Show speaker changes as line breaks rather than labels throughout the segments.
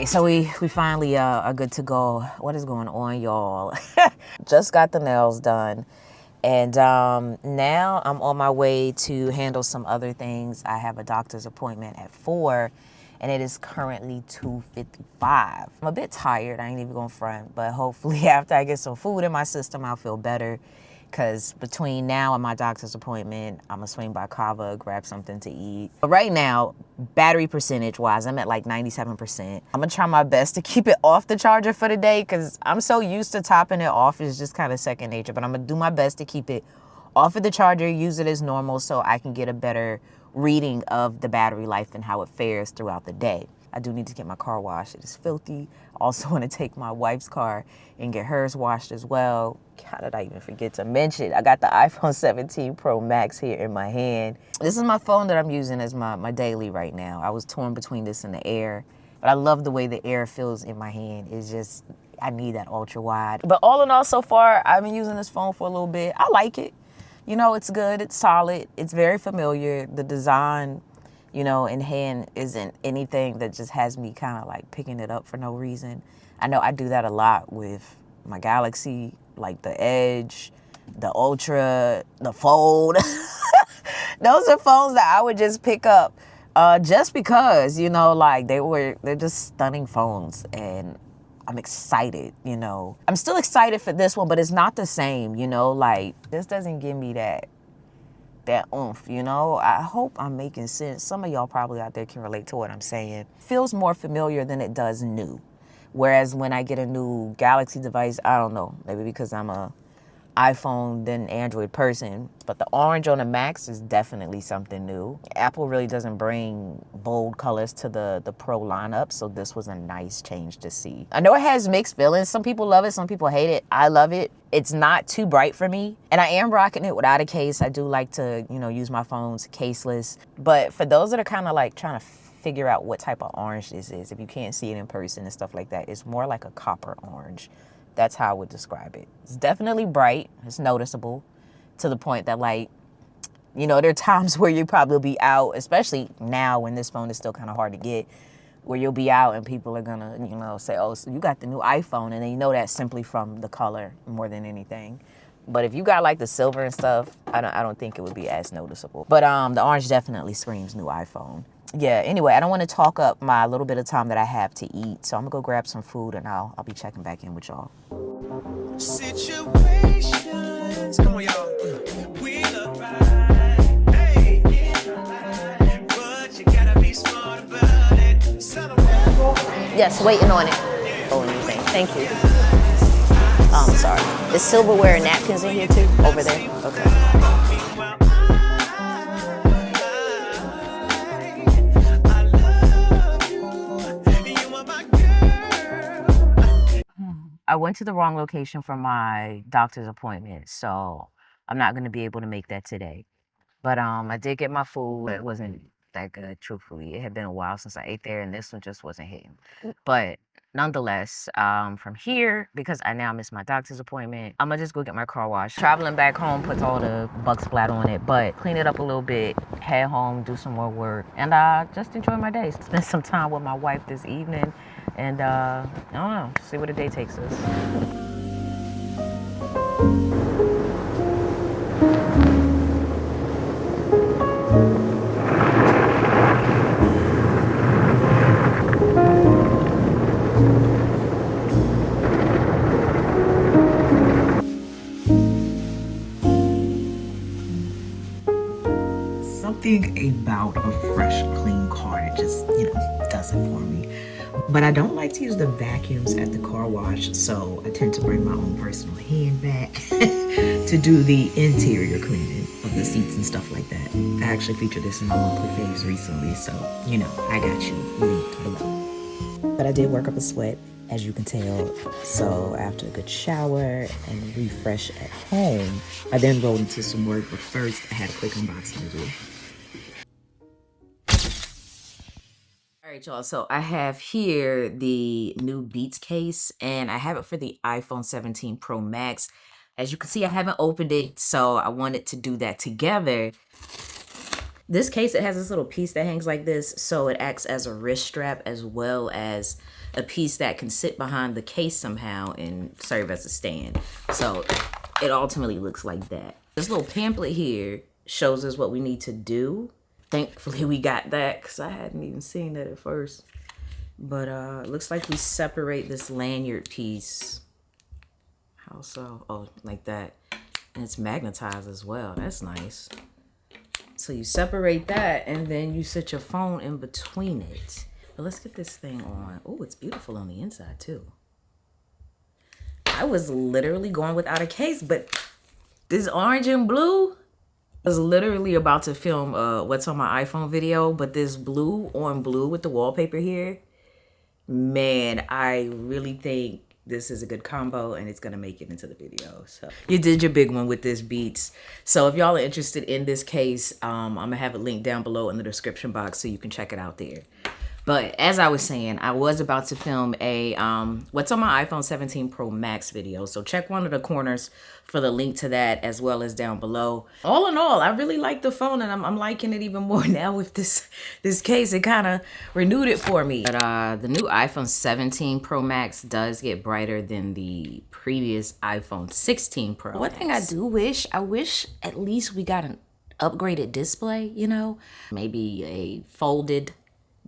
right, so we finally are good to go. What is going on, y'all? Just got the nails done. And now I'm on my way to handle some other things. I have a doctor's appointment at 4, and it is currently 2:55. I'm a bit tired, I ain't even gonna front, but hopefully after I get some food in my system, I'll feel better. Because between now and my doctor's appointment, I'm gonna swing by Kava, grab something to eat. But right now, battery percentage wise, I'm at like 97%. I'm gonna try my best to keep it off the charger for the day because I'm so used to topping it off. It's just kind of second nature, but I'm gonna do my best to keep it off of the charger, use it as normal so I can get a better reading of the battery life and how it fares throughout the day. I do need to get my car washed. It is filthy. I also want to take my wife's car and get hers washed as well. How did I even forget to mention? I got the iPhone 17 Pro Max here in my hand. This is my phone that I'm using as my daily right now. I was torn between this and the Air, but I love the way the Air feels in my hand. It's just, I need that ultra wide. But all in all, so far, I've been using this phone for a little bit. I like it. You know, it's good. It's solid. It's very familiar. The design, you know, in hand isn't anything that just has me kind of like picking it up for no reason. I know I do that a lot with my Galaxy, like the Edge, the Ultra, the Fold. Those are phones that I would just pick up just because, you know, like they're just stunning phones, and I'm excited, you know. I'm still excited for this one, but it's not the same, you know, like this doesn't give me that oomph, you know. I hope I'm making sense. Some of y'all probably out there can relate to what I'm saying. Feels more familiar than it does new. Whereas when I get a new Galaxy device, I don't know, maybe because I'm a iPhone than Android person, but the orange on the Max is definitely something new. Apple really doesn't bring bold colors to the Pro lineup, so this was a nice change to see. I know it has mixed feelings. Some people love it, some people hate it. I love it. It's not too bright for me, and I am rocking it without a case. I do like to, you know, use my phones caseless, but for those that are kind of like trying to figure out what type of orange this is, if you can't see it in person and stuff like that, it's more like a copper orange. That's how I would describe it. It's definitely bright. It's noticeable to the point that, like, you know, there are times where you probably be out, especially now when this phone is still kind of hard to get, where you'll be out and people are gonna, you know, say, oh, so you got the new iPhone, and then you know that simply from the color more than anything. But if you got like the silver and stuff, I don't think it would be as noticeable. But the orange definitely screams new iPhone. Yeah, anyway, I don't want to talk up my little bit of time that I have to eat, so I'm gonna go grab some food and I'll be checking back in with y'all. Situations, come on, y'all. We look right, hey, but you gotta be smart about it. Yes, waiting on it. Oh, anything. Thank you. I'm sorry. Is silverware and napkins in here too? Over there? Okay. I went to the wrong location for my doctor's appointment, so I'm not going to be able to make that today. But I did get my food. It wasn't that good, truthfully. It had been a while since I ate there, and this one just wasn't hitting. But nonetheless, from here, because I now missed my doctor's appointment, I'm gonna just go get my car washed. Traveling back home puts all the bug splat on it, but clean it up a little bit, head home, do some more work, and just enjoy my day. Spend some time with my wife this evening, and I don't know, see where the day takes us. Something about a fresh, clean car that just, you know, does it for me. But I don't like to use the vacuums at the car wash, so I tend to bring my own personal hand back to do the interior cleaning of the seats and stuff like that. I actually featured this in my monthly faves recently, so, you know, I got you linked below. But I did work up a sweat, as you can tell, so after a good shower and refresh at home, I then rolled into some work, but first I had a quick unboxing to do. All right, y'all, so I have here the new Beats case, and I have it for the iPhone 17 Pro Max. As you can see, I haven't opened it, so I wanted to do that together. This case, it has this little piece that hangs like this, so it acts as a wrist strap as well as a piece that can sit behind the case somehow and serve as a stand. So it ultimately looks like that. This little pamphlet here shows us what we need to do. Thankfully we got that because I hadn't even seen that at first. But it looks like we separate this lanyard piece. How so? Oh, like that. And it's magnetized as well. That's nice. So you separate that and then you sit your phone in between it. But let's get this thing on. Oh, it's beautiful on the inside too. I was literally going without a case, but this orange and blue, I was literally about to film what's on my iPhone video, but this blue on blue with the wallpaper here, man, I really think this is a good combo and it's gonna make it into the video. So you did your big one with this Beats. So if y'all are interested in this case, I'm gonna have it linked down below in the description box so you can check it out there. But as I was saying, I was about to film a what's on my iPhone 17 Pro Max video. So check one of the corners for the link to that as well as down below. All in all, I really like the phone and I'm liking it even more now with this case. It kind of renewed it for me. But the new iPhone 17 Pro Max does get brighter than the previous iPhone 16 Pro. One thing I do wish, I wish at least we got an upgraded display, you know, maybe a folded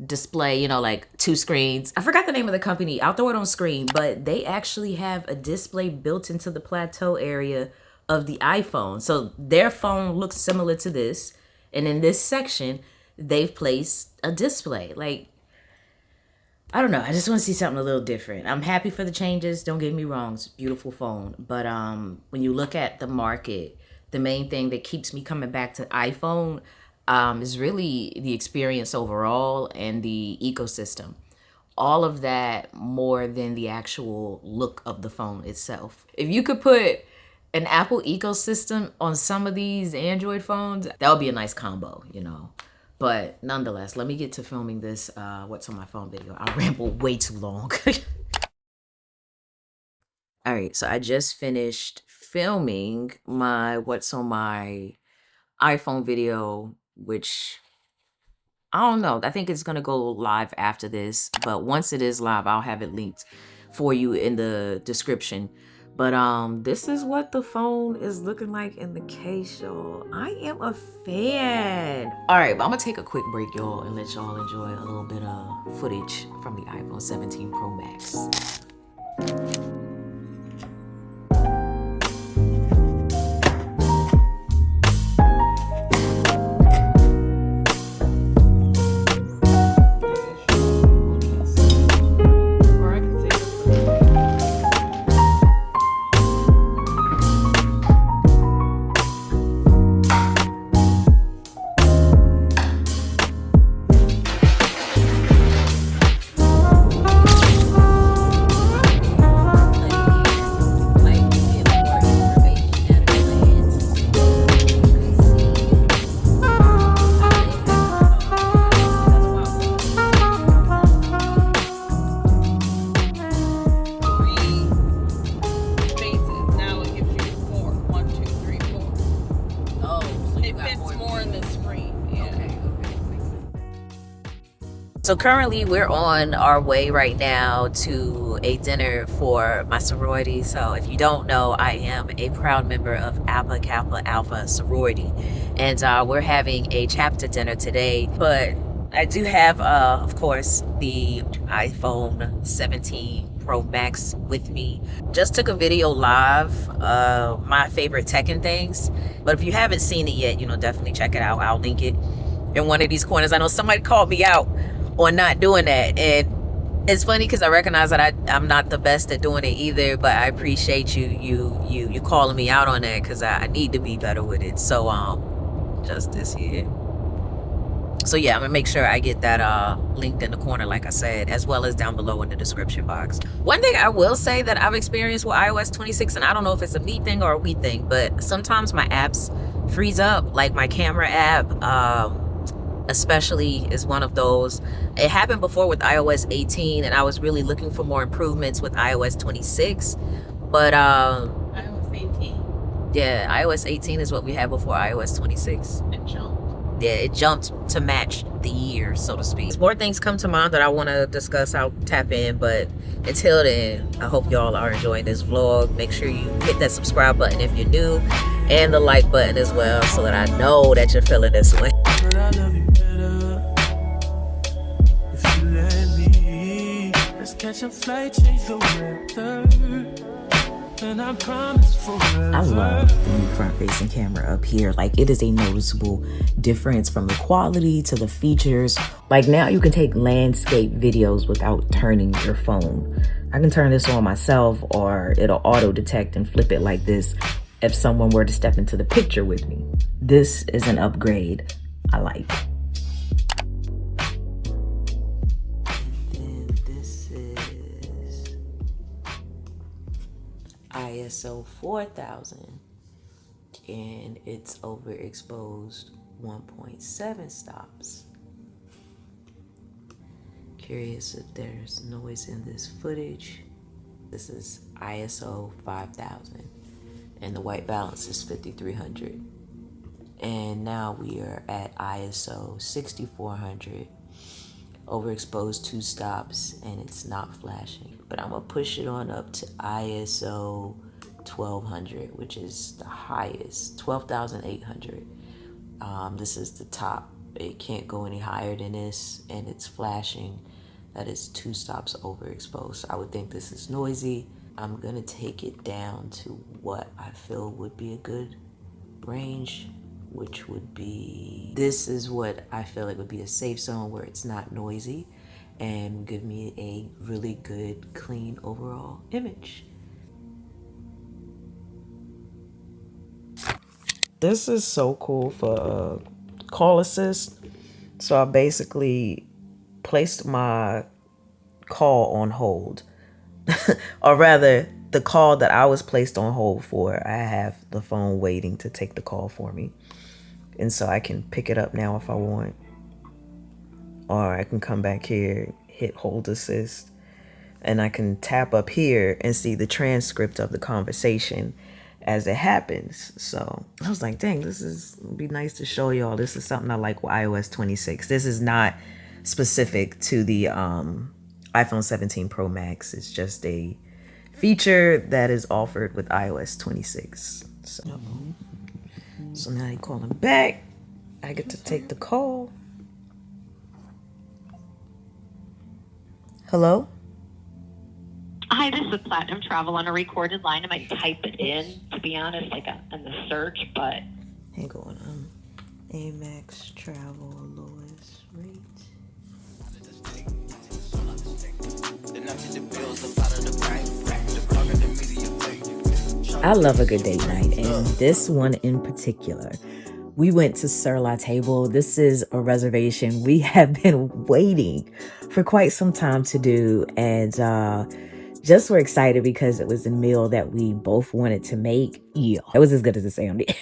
display, you know, like 2 screens. I forgot the name of the company. I'll throw it on screen, but they actually have a display built into the plateau area of the iPhone. So their phone looks similar to this. And in this section, they've placed a display. Like, I don't know. I just want to see something a little different. I'm happy for the changes. Don't get me wrong. It's a beautiful phone. But when you look at the market, the main thing that keeps me coming back to iPhone is really the experience overall and the ecosystem. All of that more than the actual look of the phone itself. If you could put an Apple ecosystem on some of these Android phones, that would be a nice combo, you know. But nonetheless, let me get to filming this what's on my phone video. I rambled way too long. All right, so I just finished filming my what's on my iPhone video, which I don't know. I think it's going to go live after this. But once it is live, I'll have it linked for you in the description. But this is what the phone is looking like in the case, y'all. I am a fan. All right, but I'm going to take a quick break, y'all, and let y'all enjoy a little bit of footage from the iPhone 17 Pro Max. So currently we're on our way right now to a dinner for my sorority. So if you don't know, I am a proud member of Alpha Kappa Alpha sorority. And we're having a chapter dinner today. But I do have, of course, the iPhone 17 Pro Max with me. Just took a video live, my favorite tech and things. But if you haven't seen it yet, you know, definitely check it out. I'll link it in one of these corners. I know somebody called me out on not doing that, and it's funny because I recognize that I'm not the best at doing it either, but I appreciate you calling me out on that because I need to be better with it. So just this here. So yeah, I'm gonna make sure I get that linked in the corner, like I said, as well as down below in the description box. One thing I will say that I've experienced with iOS 26, and I don't know if it's a me thing or a we thing, but sometimes my apps freeze up, like my camera app, especially is one of those. It happened before with iOS 18, and I was really looking for more improvements with iOS 26. But iOS 18. Yeah, iOS 18 is what we had before iOS 26. It jumped. yeah, it jumped to match the year, so to speak. More things come to mind that I want to discuss. I'll tap in, but until then, I hope y'all are enjoying this vlog. Make sure you hit that subscribe button if you're new, and the like button as well, so that I know that you're feeling this way. Catch a flight, change the weather, and I promise forever. I love the new front-facing camera up here. Like, it is a noticeable difference from the quality to the features. Like, now you can take landscape videos without turning your phone. I can turn this on myself, or it'll auto-detect and flip it like this if someone were to step into the picture with me. This is an upgrade I like. ISO 4000, and it's overexposed 1.7 stops. Curious if there's noise in this footage. This is ISO 5000, and the white balance is 5300. And now we are at ISO 6400, overexposed 2 stops, and it's not flashing. But I'm gonna push it on up to ISO 1200, which is the highest, 12,800. This is the top. It can't go any higher than this, and it's flashing. That is 2 stops overexposed. So I would think this is noisy. I'm gonna take it down to what I feel would be a good range, which would be, this is what I feel like would be a safe zone where it's not noisy and give me a really good, clean overall image. This is so cool for call assist. So I basically placed my call on hold, or rather the call that I was placed on hold for, I have the phone waiting to take the call for me. And so I can pick it up now if I want. Or I can come back here, hit hold assist, and I can tap up here and see the transcript of the conversation as it happens. So I was like, dang, it'd be nice to show y'all. This is something I like with iOS 26. This is not specific to the iPhone 17 Pro Max. It's just a feature that is offered with iOS 26. So now you call him back. I get to take the call. Hello?
Hi, this is Platinum Travel on a recorded line. I might type it in, to be honest, like in the search, but...
Hang on. Amex Travel lowest rate. I love a good date night, and this one in particular. We went to Sur La Table. This is a reservation we have been waiting for quite some time to do, and just were excited because it was a meal that we both wanted to make. Yeah, it was as good as it sounded.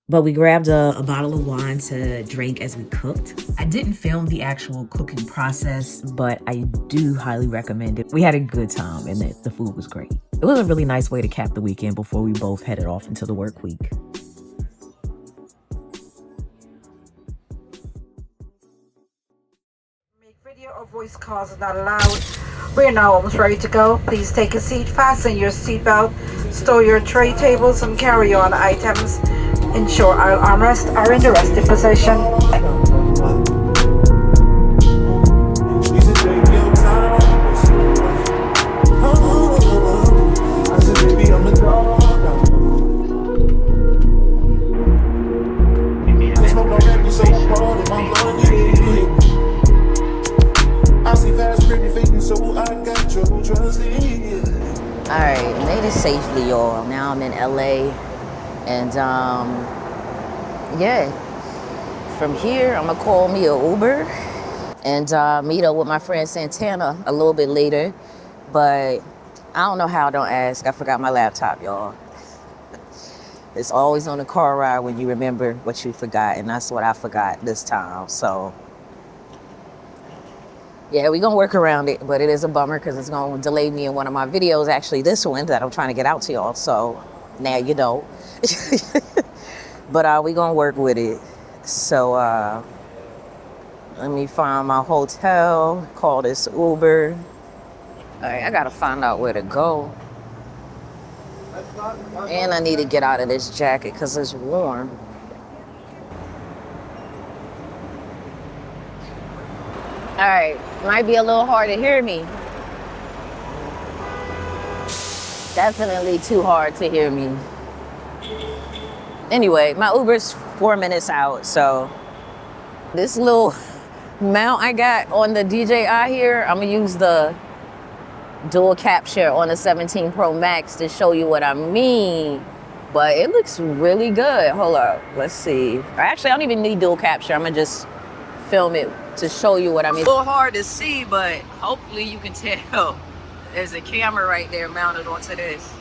But we grabbed a bottle of wine to drink as we cooked. I didn't film the actual cooking process, but I do highly recommend it. We had a good time, and the food was great. It was a really nice way to cap the weekend before we both headed off into the work week.
Make video or voice calls are not allowed. We are now almost ready to go. Please take a seat, fasten your seatbelt, store your tray tables and carry-on items. Ensure our armrests are in the resting position.
Alright, made it safely, y'all. Now I'm in LA, and yeah, from here I'm gonna call me an Uber and meet up with my friend Santana a little bit later. But I don't know how, don't ask. I forgot my laptop, y'all. It's always on the car ride when you remember what you forgot, and that's what I forgot this time. So yeah, we're gonna work around it, but it is a bummer because it's gonna delay me in one of my videos, actually this one that I'm trying to get out to y'all. So now you know. But we're gonna work with it. So let me find my hotel, call this Uber. All right, I gotta find out where to go. And I need to get out of this jacket because it's warm. All right, might be a little hard to hear me. Definitely too hard to hear me. Anyway, my Uber's 4 minutes out, so this little mount I got on the DJI here, I'm gonna use the dual capture on the 17 Pro Max to show you what I mean. But it looks really good. Hold up, let's see. Actually, I don't even need dual capture. I'm gonna just film it to show you what I mean. It's a little hard to see, but hopefully you can tell. There's a camera right there mounted onto this.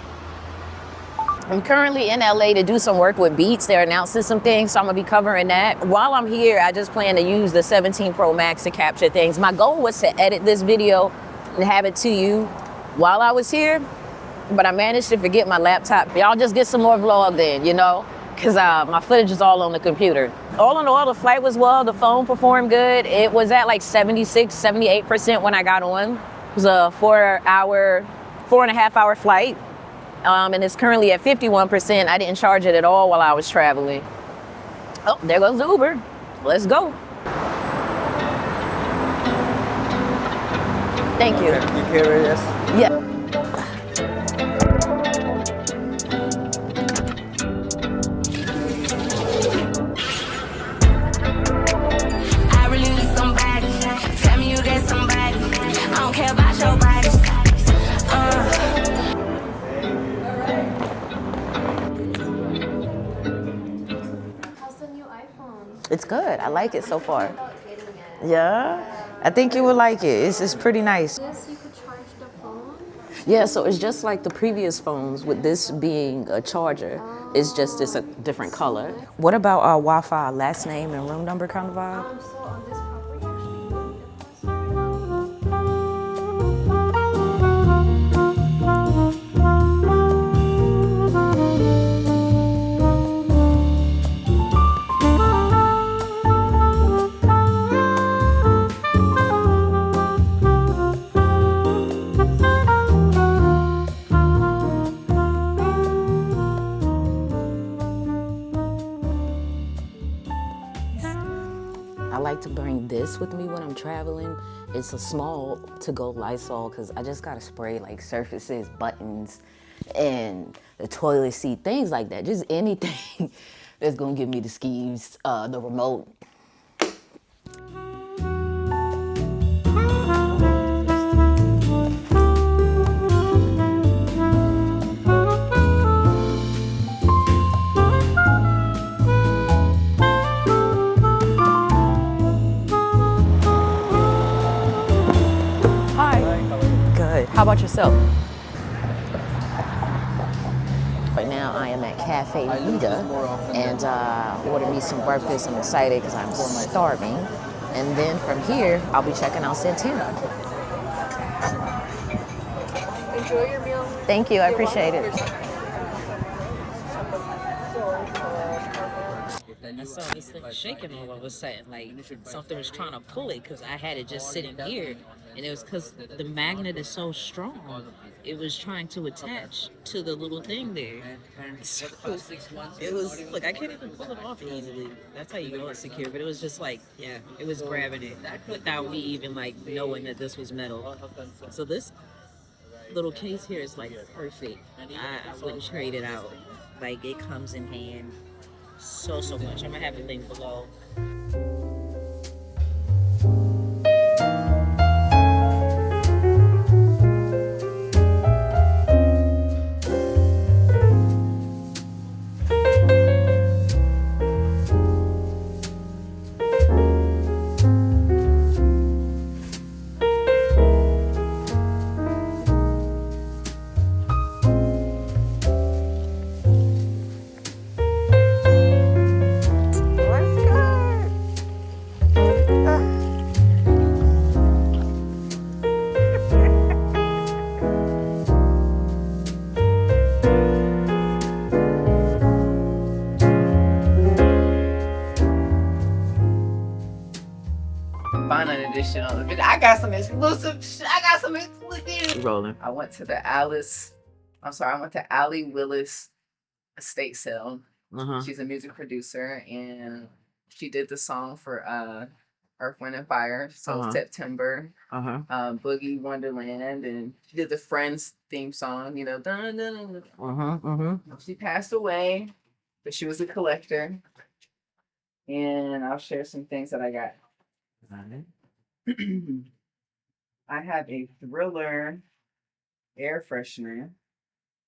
I'm currently in LA to do some work with Beats. They're announcing some things, so I'm gonna be covering that. While I'm here, I just plan to use the 17 Pro Max to capture things. My goal was to edit this video and have it to you while I was here, but I managed to forget my laptop. Y'all just get some more vlog then, you know? Because my footage is all on the computer. All in all, the flight was well, the phone performed good. It was at like 76, 78% when I got on. It was a 4.5 hour flight. And it's currently at 51%. I didn't charge it at all while I was traveling. Oh, there goes the Uber. Let's go. Thank you.
You carry this?
Yeah.
I really need somebody. Tell me you get somebody. I don't care about your body.
How's the new iPhone?
It's good. I like it so far.
About getting it.
Yeah? I think you would like it. It's pretty nice.
This you could charge the phone.
Yeah, so it's just like the previous phones with this being a charger. It's just it's a different color. What about Wi-Fi, last name and room number kind of vibe?
So on this property actually.
I like to bring this with me when I'm traveling. It's a small to-go Lysol because I just gotta spray like surfaces, buttons, and the toilet seat, things like that. Just anything that's gonna give me the skeeves, the remote. Good. How about yourself? Right now I am at Cafe Vita and ordered me some breakfast. I'm excited because I'm starving. And then from here, I'll be checking out Santana.
Enjoy your meal.
Thank you, I appreciate it. I saw this thing shaking all of a sudden, like something was trying to pull it because I had it just sitting here, and it was because the magnet is so strong. It was trying to attach to the little thing there. So it was, look, I can't even pull it off easily. That's how you know it's secure, but it was just like, yeah, it was grabbing it without me even like knowing that this was metal. So this little case here is like perfect. I wouldn't trade it out. Like it comes in hand so much. I'm gonna have a link below.
exclusive shit on the video. I got some exclusive shit. I got some exclusive.
Rolling.
I went to Allie Willis estate sale. She's a music producer, and she did the song for Earth, Wind, and Fire. So September, Boogie Wonderland, and she did the Friends theme song. You know, dun, dun, dun. She passed away, but she was a collector. And I'll share some things that I got. I have a Thriller air freshener.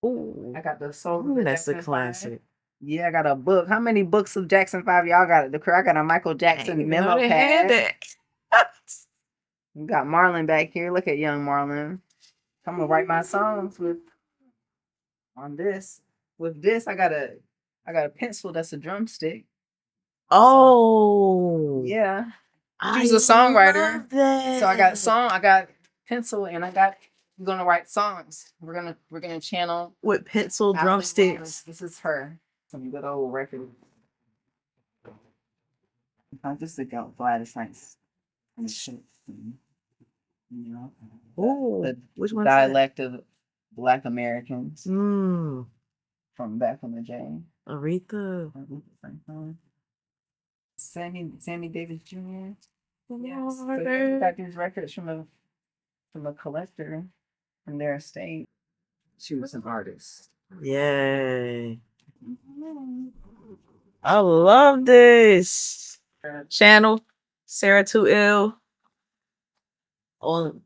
Ooh,
I got the Soul.
That's a classic.
Yeah, I got a book. How many books of Jackson 5 y'all got? I got a Michael Jackson memo pad. We got Marlon back here. Look at young Marlon. I'm gonna write my songs with this. With this, I got a pencil that's a drumstick.
Oh,
yeah. She's a songwriter. So I got pencil, and we're gonna write songs. We're gonna channel
with pencil drumsticks.
This is her. Some good old record. I'm just glad it's nice. You know.
Oh, which one?
Dialect of Black Americans.
From
back in the day.
Aretha.
Sammy Davis Jr.
Yes.
Got these records from a collector from their estate. She was an artist.
Yay. I love this channel, Sarah Too Ill, on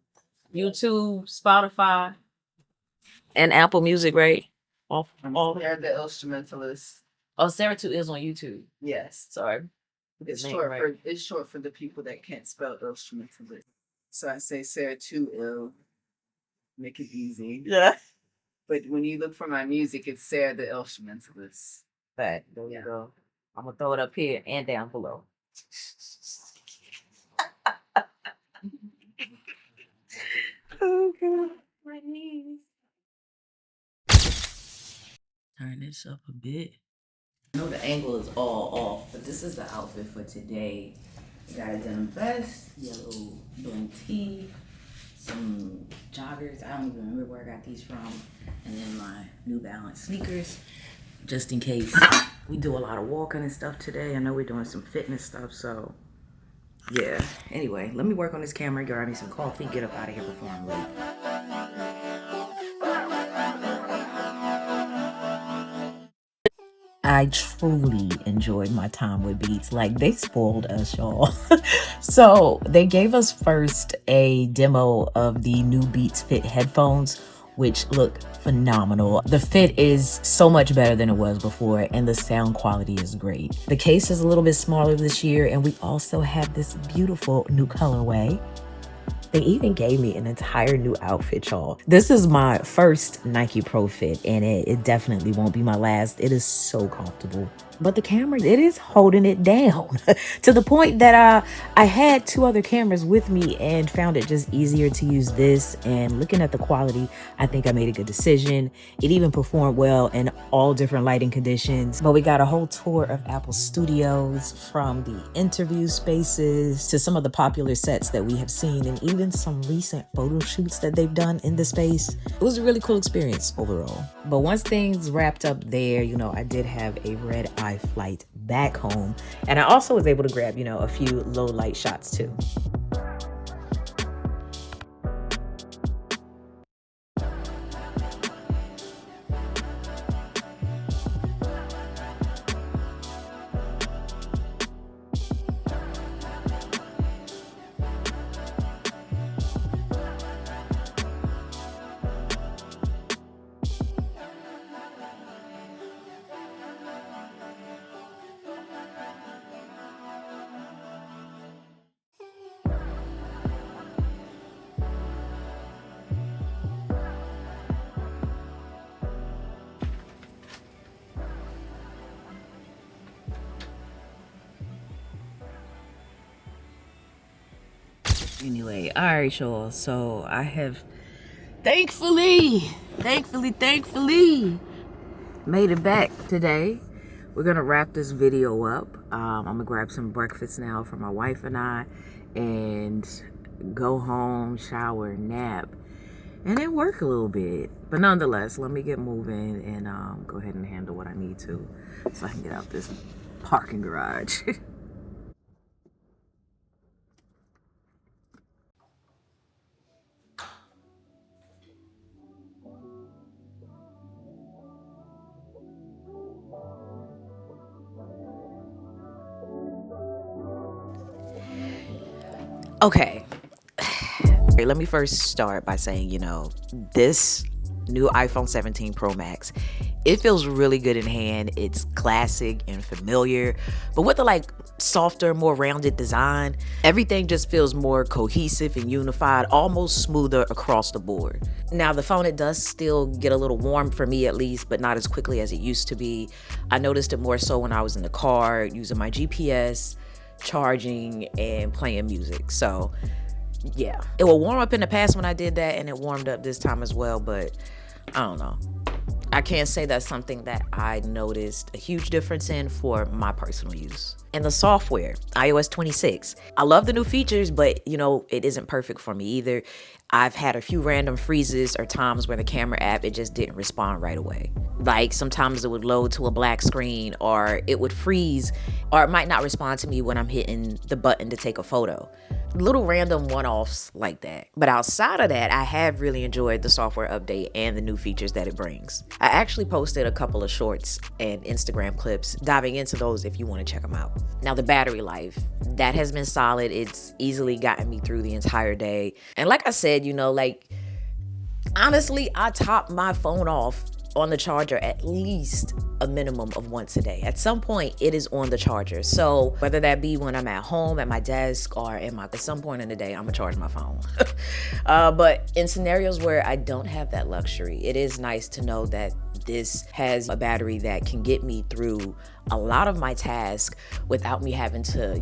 YouTube, Spotify, and Apple Music, right?
They're the instrumentalists.
Oh, Sarah Too Ill's on YouTube.
Yes.
Sorry.
It's short for the people that can't spell instrumentalist. So I say Sarah Too Ill. Make it easy.
Yeah.
But when you look for my music, it's Sarah the Instrumentalist.
There you go. I'm gonna throw it up here and down below. Oh God, my knees. Turn this up a bit. I know the angle is all off, but this is the outfit for today. I got a denim vest, yellow blend tee, some joggers. I don't even remember where I got these from. And then my New Balance sneakers, just in case we do a lot of walking and stuff today. I know we're doing some fitness stuff, so yeah. Anyway, let me work on this camera, grab me some coffee, get up out of here before I'm late. I truly enjoyed my time with Beats. Like, they spoiled us, y'all. So they gave us first a demo of the new Beats Fit headphones, which look phenomenal. The fit is so much better than it was before, and the sound quality is great. The case is a little bit smaller this year, and we also have this beautiful new colorway. They even gave me an entire new outfit, y'all. This is my first Nike Pro Fit, and it definitely won't be my last. It is so comfortable. But the camera, it is holding it down to the point that I had two other cameras with me and found it just easier to use this. And looking at the quality, I think I made a good decision. It even performed well in all different lighting conditions. But we got a whole tour of Apple Studios, from the interview spaces to some of the popular sets that we have seen, and even some recent photo shoots that they've done in the space. It was a really cool experience overall. But once things wrapped up there, you know, I did have a red eye flight back home, and I also was able to grab, you know, a few low light shots too. Anyway, all right, y'all. So I have thankfully made it back today. We're gonna wrap this video up. I'm gonna grab some breakfast now for my wife and I, and go home, shower, nap, and then work a little bit. But nonetheless, let me get moving and go ahead and handle what I need to so I can get out this parking garage. Okay. Let me first start by saying, this new iPhone 17 Pro Max, it feels really good in hand. It's classic and familiar, but with the softer, more rounded design, everything just feels more cohesive and unified, almost smoother across the board. Now, the phone, it does still get a little warm for me at least, but not as quickly as it used to be. I noticed it more so when I was in the car using my GPS, charging, and playing music. So yeah, it will warm up in the past when I did that, and it warmed up this time as well, but I don't know. I can't say that's something that I noticed a huge difference in for my personal use. And the software, iOS 26. I love the new features, but it isn't perfect for me either. I've had a few random freezes or times where the camera app, it just didn't respond right away. Like sometimes it would load to a black screen, or it would freeze, or it might not respond to me when I'm hitting the button to take a photo. Little random one-offs like that. But outside of that, I have really enjoyed the software update and the new features that it brings. I actually posted a couple of shorts and Instagram clips diving into those if you want to check them out. Now, the battery life, that has been solid. It's easily gotten me through the entire day. And like I said, honestly, I top my phone off on the charger at least a minimum of once a day. At some point, it is on the charger. So whether that be when I'm at home, at my desk, or at some point in the day, I'm gonna charge my phone. But in scenarios where I don't have that luxury, it is nice to know that this has a battery that can get me through a lot of my tasks without me having to,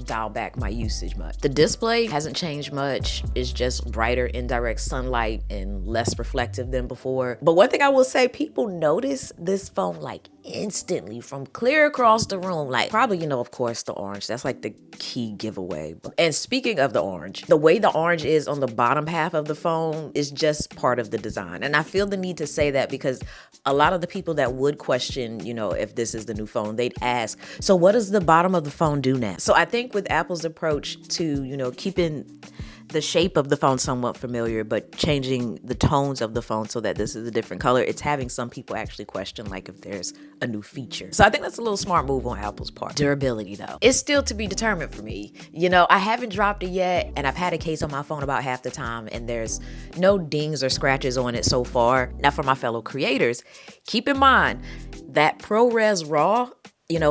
dial back my usage much. The display hasn't changed much. It's just brighter indirect sunlight and less reflective than before. But one thing I will say, people notice this phone instantly from clear across the room. Probably, of course, the orange. That's the key giveaway. And speaking of the orange, the way the orange is on the bottom half of the phone is just part of the design. And I feel the need to say that because a lot of the people that would question, if this is the new phone, they'd ask, so what does the bottom of the phone do now? So I think with Apple's approach to, keeping the shape of the phone somewhat familiar, but changing the tones of the phone so that this is a different color, it's having some people actually question if there's a new feature. So I think that's a little smart move on Apple's part. Durability though, it's still to be determined for me. I haven't dropped it yet, and I've had a case on my phone about half the time, and there's no dings or scratches on it so far. Now, for my fellow creators, keep in mind that ProRes RAW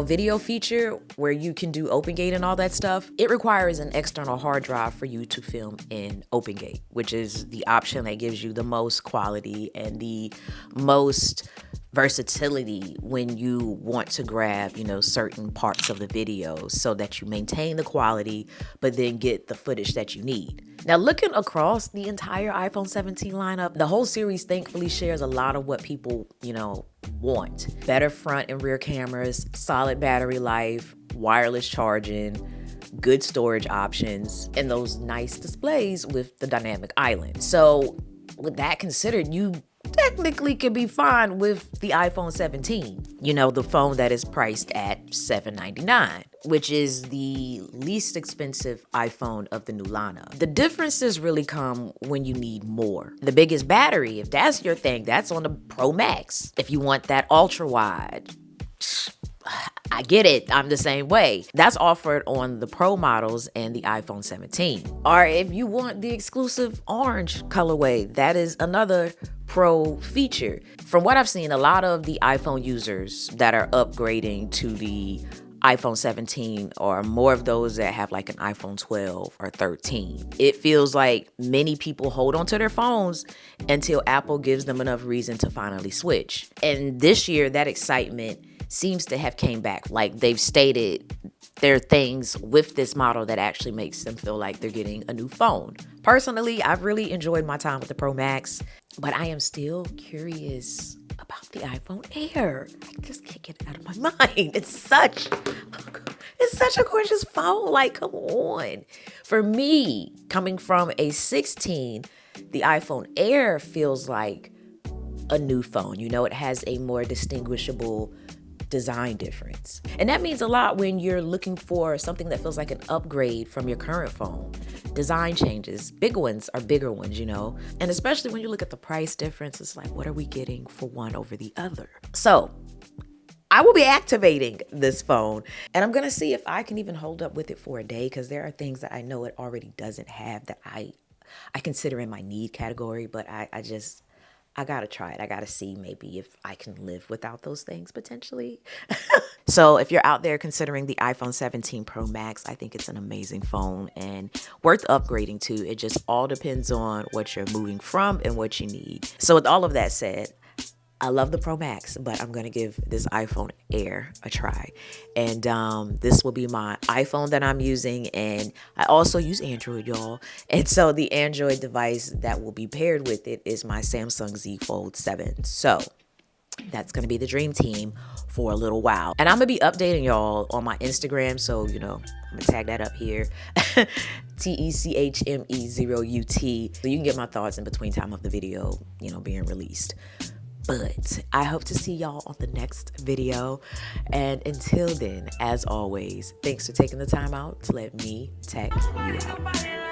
video feature where you can do OpenGate and all that stuff, it requires an external hard drive for you to film in OpenGate, which is the option that gives you the most quality and the most versatility when you want to grab, certain parts of the video so that you maintain the quality, but then get the footage that you need. Now, looking across the entire iPhone 17 lineup, the whole series thankfully shares a lot of what people, want. Better front and rear cameras, solid battery life, wireless charging, good storage options, and those nice displays with the dynamic island. So with that considered, you technically can be fine with the iPhone 17, the phone that is priced at $799, which is the least expensive iPhone of the new lineup. The differences really come when you need more. The biggest battery, if that's your thing, that's on the Pro Max. If you want that ultra wide, I get it. I'm the same way. That's offered on the Pro models and the iPhone 17. Or if you want the exclusive orange colorway, that is another Pro feature. From what I've seen, a lot of the iPhone users that are upgrading to the iPhone 17 or more of those that have an iPhone 12 or 13. It feels like many people hold on to their phones until Apple gives them enough reason to finally switch. And this year, that excitement seems to have came back. They've stated there are things with this model that actually makes them feel like they're getting a new phone. Personally, I've really enjoyed my time with the Pro Max, but I am still curious about the iPhone Air. I just can't get it out of my mind. It's is such a gorgeous phone. Like, come on. For me, coming from a 16, the iPhone Air feels like a new phone. You know, it has a more distinguishable design difference. And that means a lot when you're looking for something that feels like an upgrade from your current phone. Design changes, big ones are bigger ones, you know? And especially when you look at the price difference, it's like, what are we getting for one over the other? So I will be activating this phone, and I'm gonna see if I can even hold up with it for a day, because there are things that I know it already doesn't have that I consider in my need category, but I gotta try it. I gotta see maybe if I can live without those things potentially. So if you're out there considering the iPhone 17 Pro Max, I think it's an amazing phone and worth upgrading to. It just all depends on what you're moving from and what you need. So with all of that said, I love the Pro Max, but I'm going to give this iPhone Air a try. And this will be my iPhone that I'm using. And I also use Android, y'all. And so the Android device that will be paired with it is my Samsung Z Fold 7. So that's going to be the dream team for a little while. And I'm going to be updating y'all on my Instagram. So, you know, I'm going to tag that up here. TECHME0UT. So you can get my thoughts in between time of the video, you know, being released. But I hope to see y'all on the next video. And until then, as always, thanks for taking the time out to let me tech you out.